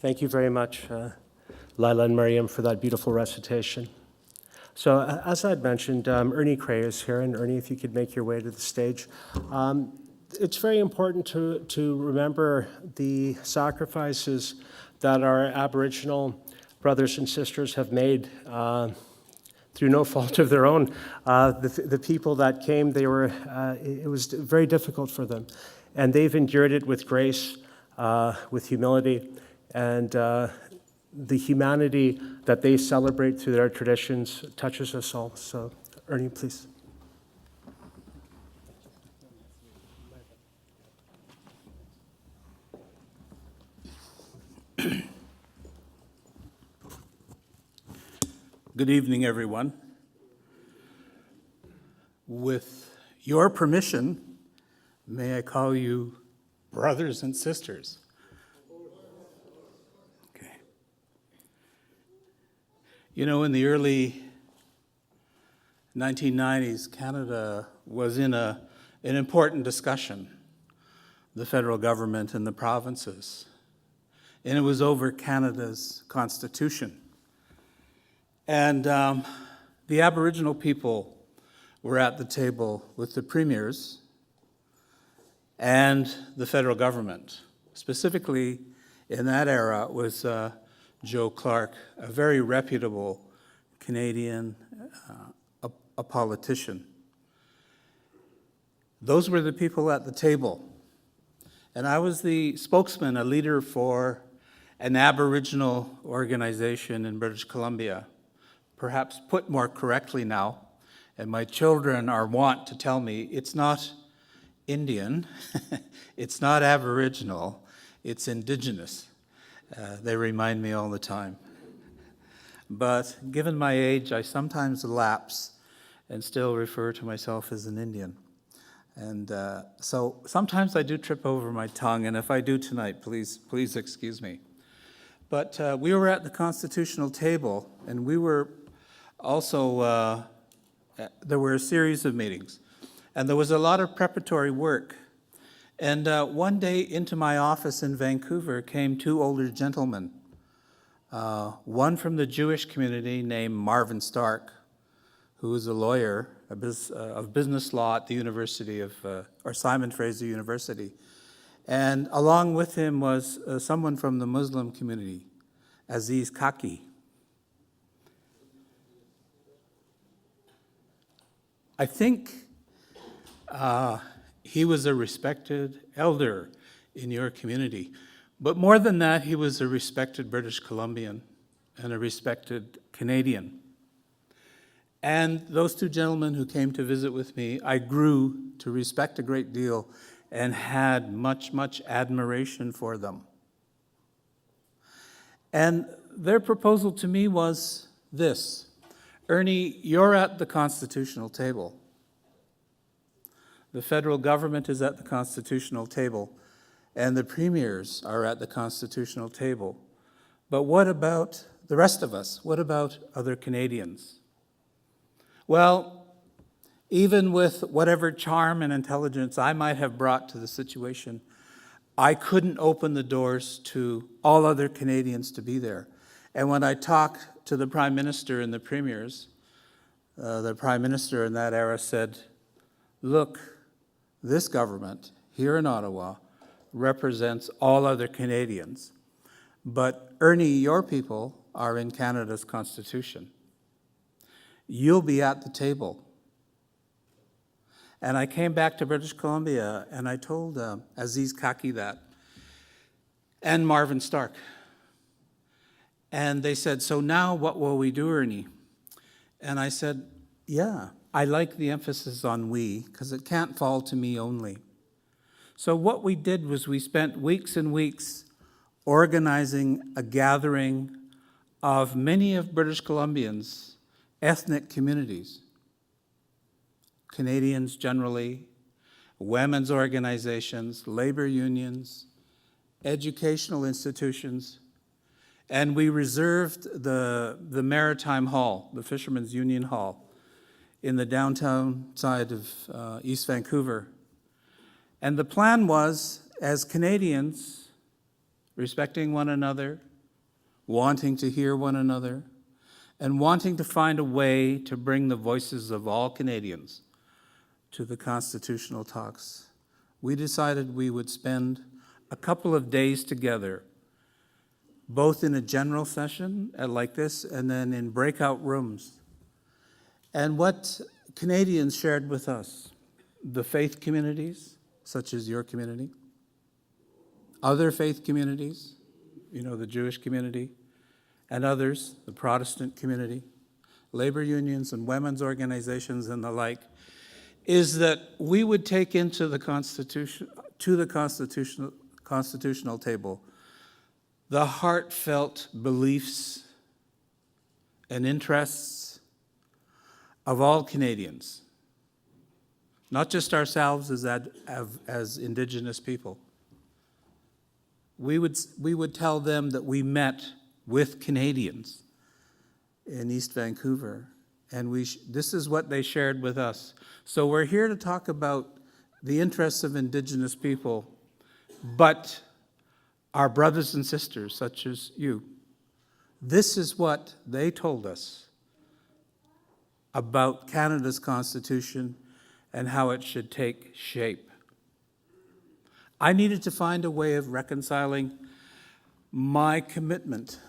Thank you very much, Lila and Miriam, for that beautiful recitation. So as I'd mentioned, Ernie Cray is here, and Ernie, if you could make your way to the stage. It's very important to remember the sacrifices that our Aboriginal brothers and sisters have made through no fault of their own. The people that came, it was very difficult for them, and they've endured it with grace, with humility, and the humanity that they celebrate through their traditions touches us all. So, Ernie, please. Good evening, everyone. With your permission, may I call you brothers and sisters? Okay. You know, in the early 1990s, Canada was in an important discussion, the federal government and the provinces, and it was over Canada's constitution. And the Aboriginal people were at the table with the premiers and the federal government. Specifically, in that era, was Joe Clark, a very reputable Canadian, a politician. Those were the people at the table. And I was the spokesman, a leader for an Aboriginal organization in British Columbia. Perhaps put more correctly now, and my children are wont to tell me, it's not Indian, it's not Aboriginal, it's Indigenous. They remind me all the time. But given my age, I sometimes lapse and still refer to myself as an Indian. And so sometimes I do trip over my tongue, and if I do tonight, please excuse me. But we were at the constitutional table, and we were also, there were a series of meetings, and there was a lot of preparatory work. And one day into my office in Vancouver came two older gentlemen, one from the Jewish community named Marvin Stark, who was a lawyer of business law at the University of, or Simon Fraser University. And along with him was someone from the Muslim community, Aziz Kaki. I think he was a respected elder in your community. But more than that, he was a respected British Columbian and a respected Canadian. And those two gentlemen who came to visit with me, I grew to respect a great deal and had much admiration for them. And their proposal to me was this: Ernie, you're at the constitutional table. The federal government is at the constitutional table, and the premiers are at the constitutional table. But what about the rest of us? What about other Canadians? Well, even with whatever charm and intelligence I might have brought to the situation, I couldn't open the doors to all other Canadians to be there. And when I talked to the Prime Minister and the premiers, the Prime Minister in that era said, look, this government here in Ottawa represents all other Canadians, but Ernie, your people are in Canada's Constitution. You'll be at the table. And I came back to British Columbia and I told Aziz Kaki that, and Marvin Stark. And they said, so now what will we do, Ernie? And I said, yeah, I like the emphasis on we, because it can't fall to me only. So what we did was we spent weeks and weeks organizing a gathering of many of British Columbians' ethnic communities, Canadians generally, women's organizations, labor unions, educational institutions, and we reserved the Maritime Hall, the Fishermen's Union Hall, in the downtown side of East Vancouver. And the plan was, as Canadians, respecting one another, wanting to hear one another, and wanting to find a way to bring the voices of all Canadians to the constitutional talks, we decided we would spend a couple of days together, both in a general session like this and then in breakout rooms. And what Canadians shared with us, the faith communities, such as your community, other faith communities, the Jewish community, and others, the Protestant community, labor unions and women's organizations and the like, is that we would take into the constitutional table the heartfelt beliefs and interests of all Canadians, not just ourselves as Indigenous people. We would tell them that we met with Canadians in East Vancouver, and this is what they shared with us. So we're here to talk about the interests of Indigenous people, but our brothers and sisters, such as you, this is what they told us about Canada's Constitution and how it should take shape. I needed to find a way of reconciling my commitment,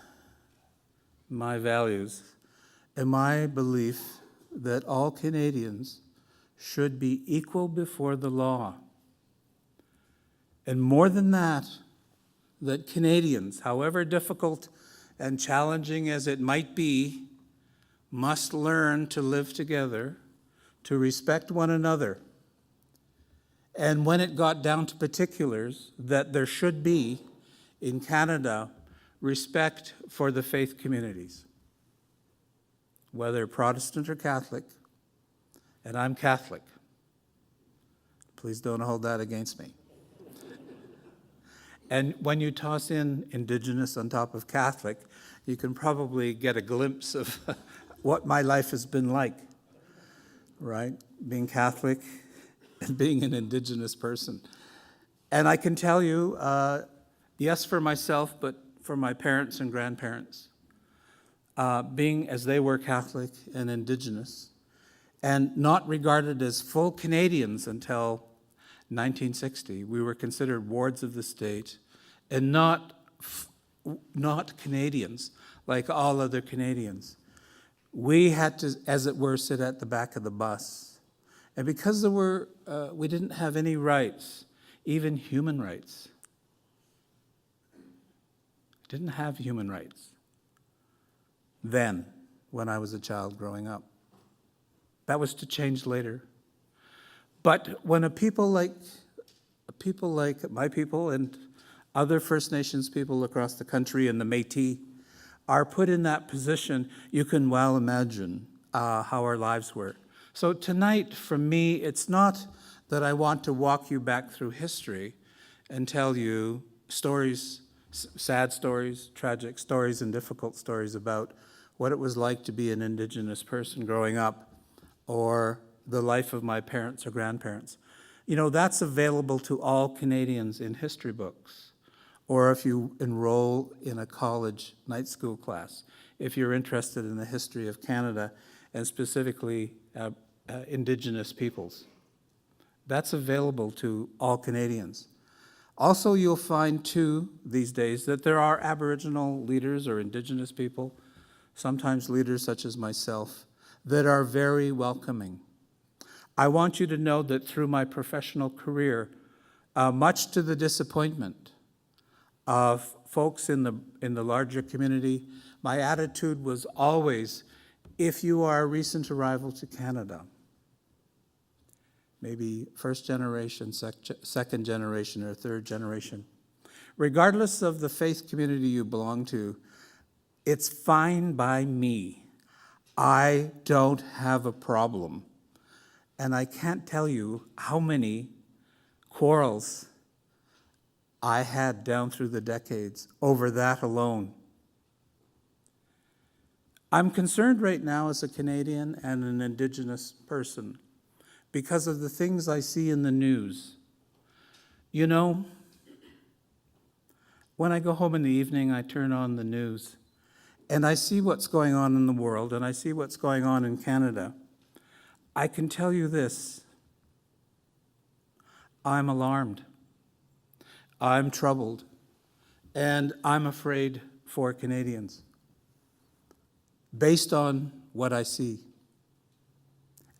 my values, and my belief that all Canadians should be equal before the law. And more than that Canadians, however difficult and challenging as it might be, must learn to live together, to respect one another. And when it got down to particulars, that there should be, in Canada, respect for the faith communities, whether Protestant or Catholic, and I'm Catholic. Please don't hold that against me. And when you toss in Indigenous on top of Catholic, you can probably get a glimpse of what my life has been like, right? Being Catholic and being an Indigenous person. And I can tell you, yes, for myself, but for my parents and grandparents, being as they were Catholic and Indigenous, and not regarded as full Canadians until 1960. We were considered wards of the state and not Canadians like all other Canadians. We had to, as it were, sit at the back of the bus. And because we didn't have any rights, even human rights. Didn't have human rights then, when I was a child growing up. That was to change later. But when a people like my people and other First Nations people across the country and the Métis are put in that position, you can well imagine how our lives were. So tonight, for me, it's not that I want to walk you back through history and tell you stories, sad stories, tragic stories, and difficult stories about what it was like to be an Indigenous person growing up, or the life of my parents or grandparents. That's available to all Canadians in history books, or if you enroll in a college night school class, if you're interested in the history of Canada, and specifically Indigenous peoples. That's available to all Canadians. Also, you'll find, too, these days, that there are Aboriginal leaders or Indigenous people, sometimes leaders such as myself, that are very welcoming. I want you to know that through my professional career, much to the disappointment of folks in the larger community, my attitude was always, if you are a recent arrival to Canada, maybe first generation, second generation, or third generation, regardless of the faith community you belong to, it's fine by me. I don't have a problem. And I can't tell you how many quarrels I had down through the decades over that alone. I'm concerned right now as a Canadian and an Indigenous person because of the things I see in the news. When I go home in the evening, I turn on the news, and I see what's going on in the world, and I see what's going on in Canada, I can tell you this: I'm alarmed, I'm troubled, and I'm afraid for Canadians, based on what I see.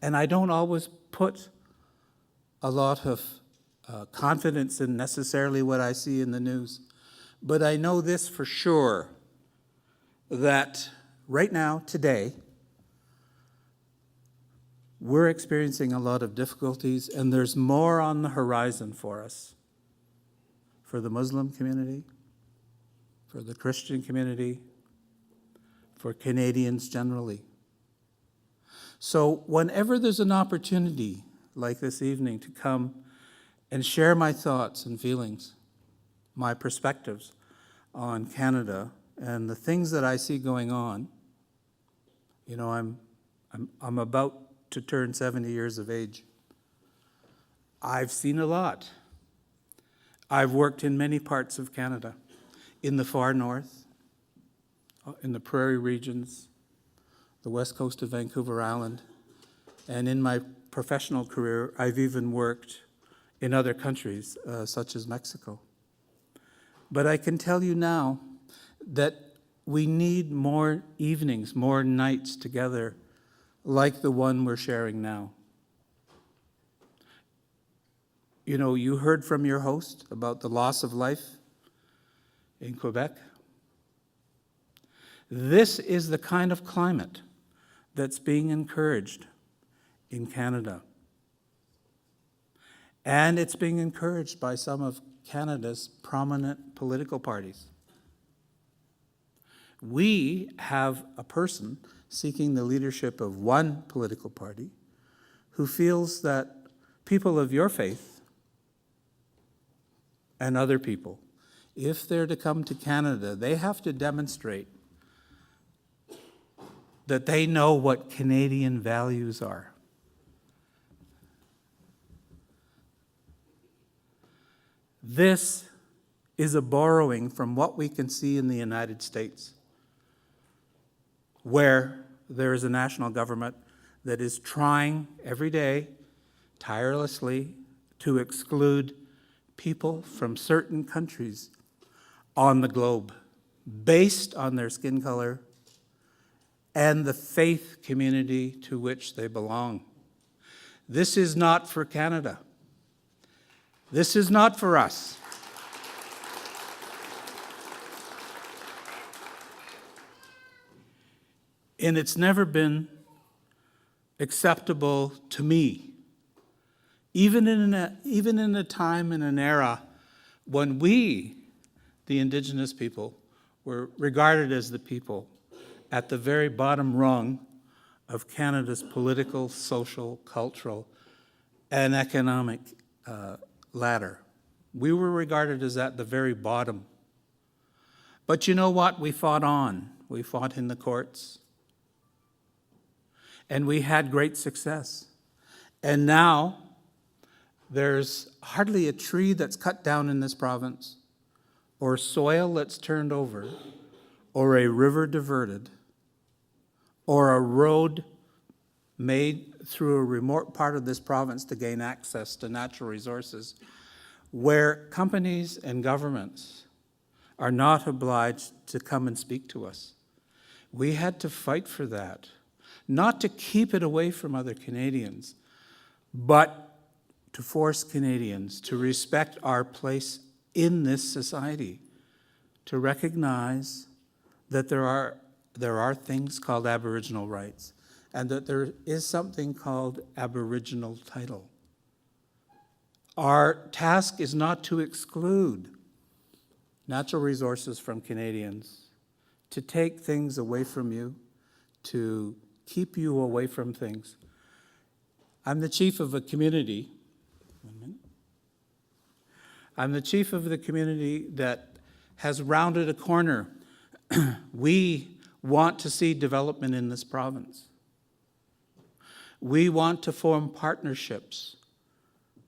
And I don't always put a lot of confidence in necessarily what I see in the news, but I know this for sure, that right now, today, we're experiencing a lot of difficulties, and there's more on the horizon for us, for the Muslim community, for the Christian community, for Canadians generally. So whenever there's an opportunity like this evening to come and share my thoughts and feelings, my perspectives on Canada and the things that I see going on, you know, I'm about to turn 70 years of age. I've seen a lot. I've worked in many parts of Canada, in the far north, in the prairie regions, the west coast of Vancouver Island, and in my professional career, I've even worked in other countries, such as Mexico. But I can tell you now that we need more evenings, more nights together, like the one we're sharing now. You know, you heard from your host about the loss of life in Quebec. This is the kind of climate that's being encouraged in Canada. And it's being encouraged by some of Canada's prominent political parties. We have a person seeking the leadership of one political party who feels that people of your faith and other people, if they're to come to Canada, they have to demonstrate that they know what Canadian values are. This is a borrowing from what we can see in the United States, where there is a national government that is trying every day, tirelessly, to exclude people from certain countries on the globe based on their skin color and the faith community to which they belong. This is not for Canada. This is not for us. And it's never been acceptable to me, even in a time and an era when we, the Indigenous people, were regarded as the people at the very bottom rung of Canada's political, social, cultural, and economic ladder. We were regarded as at the very bottom. But you know what? We fought on. We fought in the courts. And we had great success. And now, there's hardly a tree that's cut down in this province, or soil that's turned over, or a river diverted, or a road made through a remote part of this province to gain access to natural resources, where companies and governments are not obliged to come and speak to us. We had to fight for that. Not to keep it away from other Canadians, but to force Canadians to respect our place in this society, to recognize that there are things called Aboriginal rights, and that there is something called Aboriginal title. Our task is not to exclude natural resources from Canadians, to take things away from you, to keep you away from things. I'm the chief of a community. I'm the chief of the community that has rounded a corner. We want to see development in this province. We want to form partnerships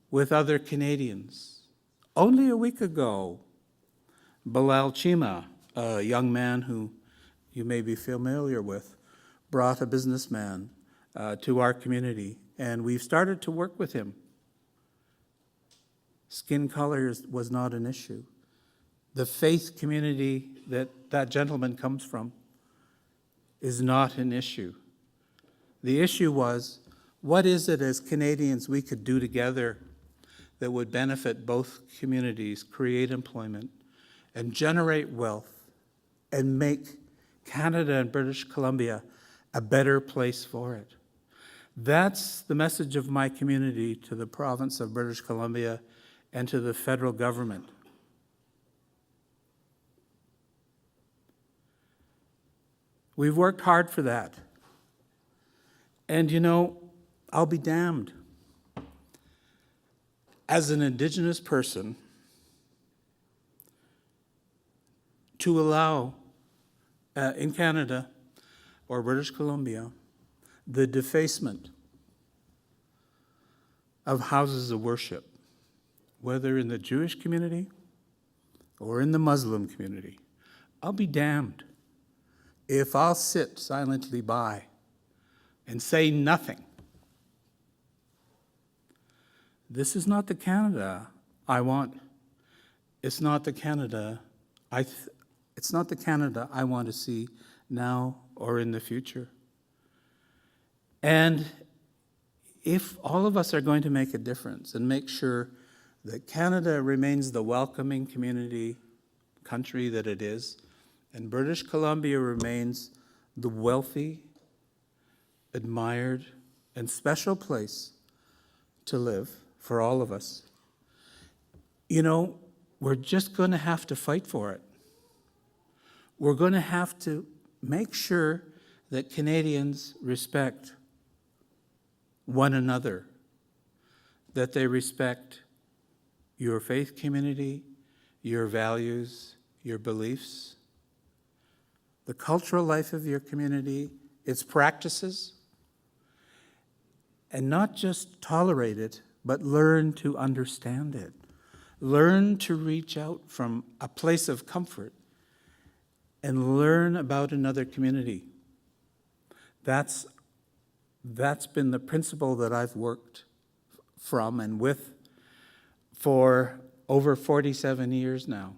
with other Canadians. Only a week ago, Bilal Chima, a young man who you may be familiar with, brought a businessman to our community, and we've started to work with him. Skin color was not an issue. The faith community that that gentleman comes from is not an issue. The issue was, what is it as Canadians we could do together that would benefit both communities, create employment, and generate wealth, and make Canada and British Columbia a better place for it? That's the message of my community to the province of British Columbia and to the federal government. We've worked hard for that. And you know, I'll be damned. As an Indigenous person, to allow, in Canada or British Columbia, the defacement of houses of worship, whether in the Jewish community or in the Muslim community, I'll be damned if I'll sit silently by and say nothing. This is not the Canada I want. It's not the Canada it's not the Canada I want to see now or in the future. And if all of us are going to make a difference and make sure that Canada remains the welcoming country that it is, and British Columbia remains the wealthy, admired, and special place to live for all of us, you know, we're just going to have to fight for it. We're going to have to make sure that Canadians respect one another, that they respect your faith community, your values, your beliefs, the cultural life of your community, its practices, and not just tolerate it, but learn to understand it. Learn to reach out from a place of comfort and learn about another community. That's been the principle that I've worked from and with for over 47 years now.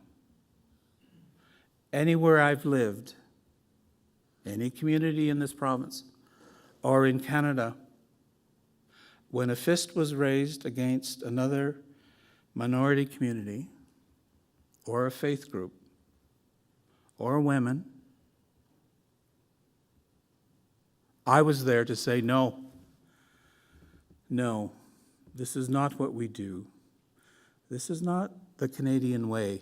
Anywhere I've lived, any community in this province or in Canada, when a fist was raised against another minority community or a faith group or women, I was there to say, no, this is not what we do. This is not the Canadian way.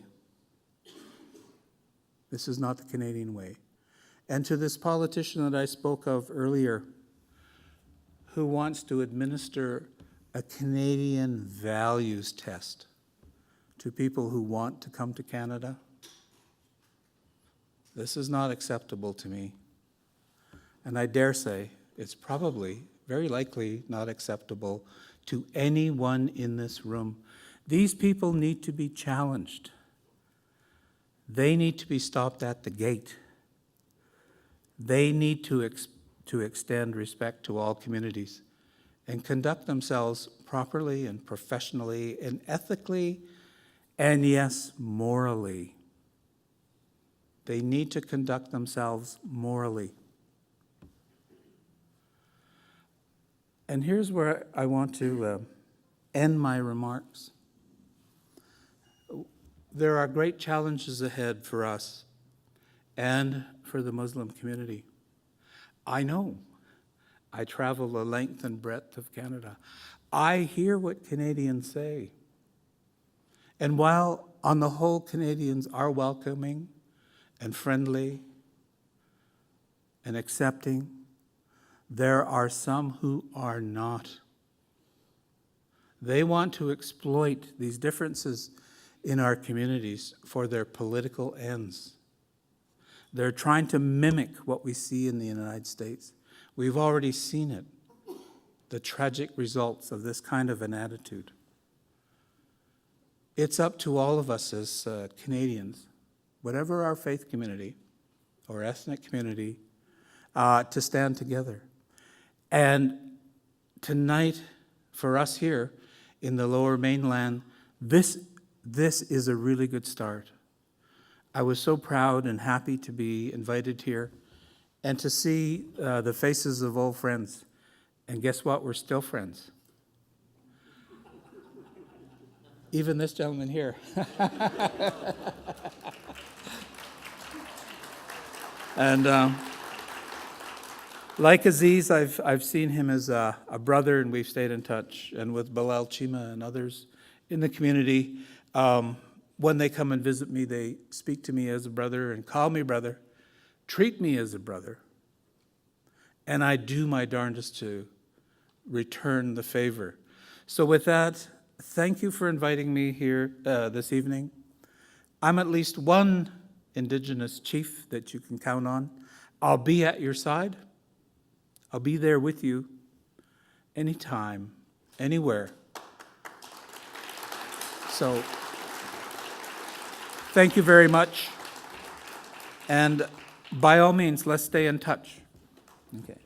This is not the Canadian way. And to this politician that I spoke of earlier, who wants to administer a Canadian values test to people who want to come to Canada, this is not acceptable to me. And I dare say it's probably, very likely, not acceptable to anyone in this room. These people need to be challenged. They need to be stopped at the gate. They need to extend respect to all communities and conduct themselves properly and professionally and ethically and, yes, morally. They need to conduct themselves morally. And here's where I want to end my remarks. There are great challenges ahead for us and for the Muslim community. I know. I travel the length and breadth of Canada. I hear what Canadians say. And while on the whole Canadians are welcoming and friendly and accepting, there are some who are not. They want to exploit these differences in our communities for their political ends. They're trying to mimic what we see in the United States. We've already seen it, the tragic results of this kind of an attitude. It's up to all of us as Canadians, whatever our faith community, or ethnic community to stand together. And tonight, for us here in the Lower Mainland, this is a really good start. I was so proud and happy to be invited here and to see the faces of old friends. And guess what? We're still friends. Even this gentleman here. And like Aziz, I've seen him as a brother, and we've stayed in touch. And with Bilal Chima and others in the community, when they come and visit me, they speak to me as a brother and call me brother, treat me as a brother. And I do my darndest to return the favor. So with that, thank you for inviting me here this evening. I'm at least one Indigenous chief that you can count on. I'll be at your side. I'll be there with you anytime, anywhere. So thank you very much. And by all means, let's stay in touch. Okay.